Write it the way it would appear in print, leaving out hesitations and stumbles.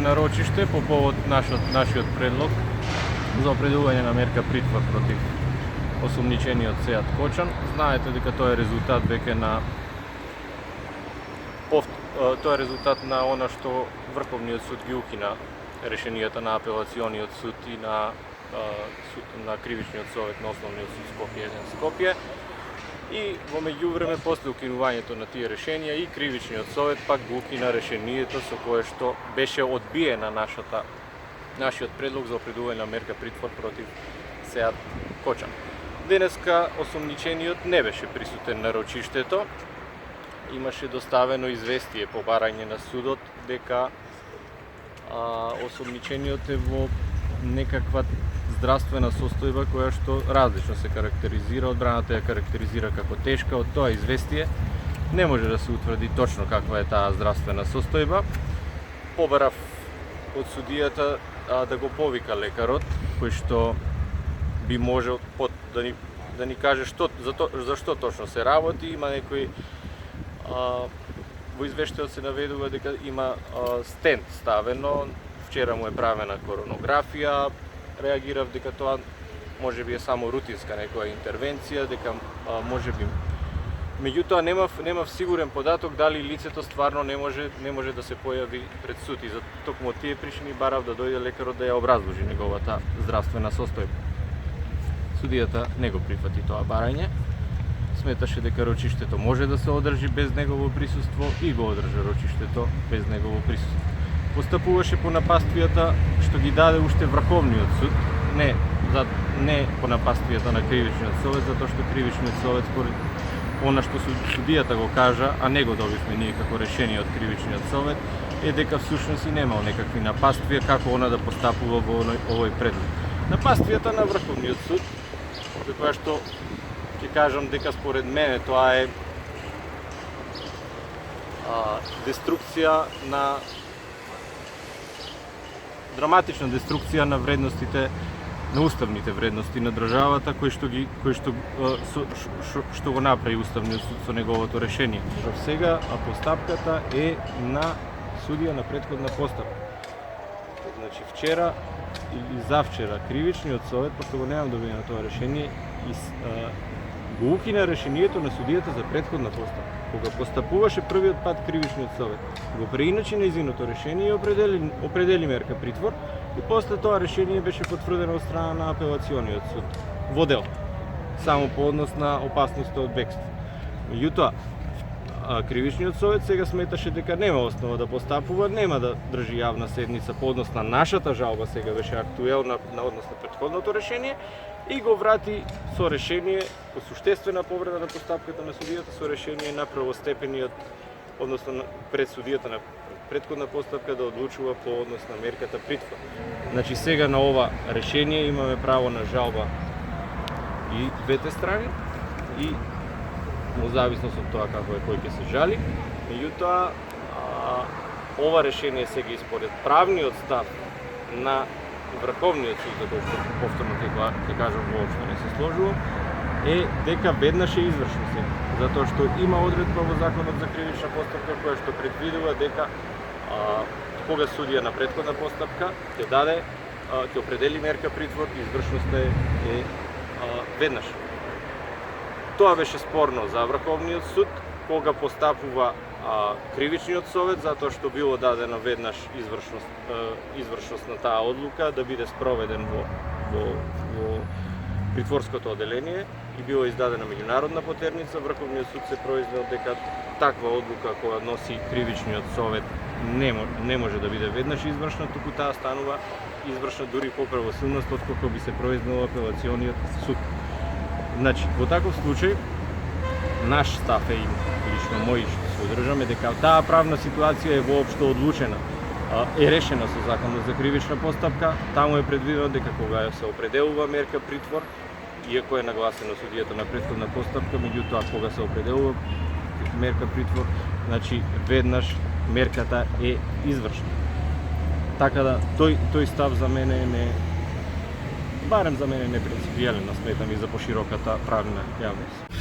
на рочиште по повод нашиот предлог за определување на мерка притвор против осумничениот Сеат Кочан. Знаете дека тоа е резултат веќе на тоа е резултат на она што Врховниот суд ги укина решенијата на апелациониот суд и на кривичниот совет на Основниот суд Скопје 1 Скопје. И во меѓувреме после укинувањето на тие решенија и кривичниот совет пак го укина решението со кое што беше одбиена нашиот предлог за определување на мерка притвор против Сеат Кочан. Денеска осумничениот не беше присутен на рочиштето. Имаше доставено известие по барање на судот дека осумничениот е во некаква здравствена состојба која што различно се карактеризира. Одбраната ја карактеризира како тешка. Од тоа известие не може да се утврди точно каква е таа здравствена состојба. Побарав од судијата да го повика лекарот, кој што би можел да ни каже за што точно се работи. Има некои во извештајот се наведува дека има стент ставено, вчера му е правена коронографија. Реагирав дека тоа можеби е само рутинска некоја интервенција, дека можеби. Меѓутоа немав сигурен податок дали лицето стварно не може да се појави пред суд и за токму од тие причини барав да дојде лекарот да ја образложи неговата здравствена состојба. Судијата не го прифати тоа барање. Сметаше дека рочиштето може да се одржи без негово присуство и го одржа рочиштето без негово присуство. Постапуваше по напаствијата што ги даде уште Врховниот суд, не по напаствијата на кривичниот совет, затоа што кривичниот совет според она што судијата го кажа, а не го добивме ние како решение од кривичниот совет, е дека всушност и немал некакви напаствија како она да постапува во овој предлог. Напаствијата на Врховниот суд, за која што ќе кажам дека според мене тоа е деструкција на драматична деструкција на вредностите, на уставните вредности на државата кои што го направи Уставниот суд со неговото решение. Сега постапката е на судија на претходна постапка. Значи вчера или завчера кривичниот совет, пошто го немам добиено тоа решение, го укина решението на судијата за претходна постапка. Кога постапуваше првиот пат кривичниот совет, го преиначи нејзиното решение и определи мерка притвор и после тоа решение беше потврдено од страна на апелациониот суд во дел, само по однос на опасноста од бегство. Меѓутоа, кривичниот совет сега сметаше дека нема основа да постапува, нема да држи јавна седница по однос на нашата жалба, сега беше актуелна на однос на претходното решение, и го врати со решение по суштествена повреда на постапката на судијата со решение на првостепениот, односно пред судијата на претходна постапка да одлучува по однос на мерката притвор. Значи сега на ова решение имаме право на жалба и двете страни и во зависност од тоа како е кој ќе се жали. Меѓутоа, ова решение сега и според правниот став на Врховниот суд, за кој повторно ќе кажам воопшто не се сложува, е дека веднаш е извршено сега. Затоа што има одредба во Законот за кривична постапка која што предвидува дека кога судија на претходна постапка ќе определи мерка притвор, извршноста е веднаш. Тоа беше спорно за Врховниот суд кога постапува кривичниот совет, затоа што било дадено веднаш извршност на таа одлука да биде спроведен во притворското оделение и било издадена меѓународна потерница. Врховниот суд се произнел дека таква одлука која носи кривичниот совет не може да биде веднаш извршна, туку таа станува извршна дури поправосилност отколку би се произнел апелациониот суд. Значи, во таков случај, наш став е лично мој што се одржаме дека таа правна ситуација е воопшто одлучена, е решена со Законот за кривична постапка. Таму е предвидено дека кога се определува мерка притвор, иако е нагласено судијата на претходна постапка, меѓутоа кога се определува мерка притвор, значи веднаш мерката е извршена. Така да тој став за мене барем за мене не принципијален, сметам и за пошироката правна јавност.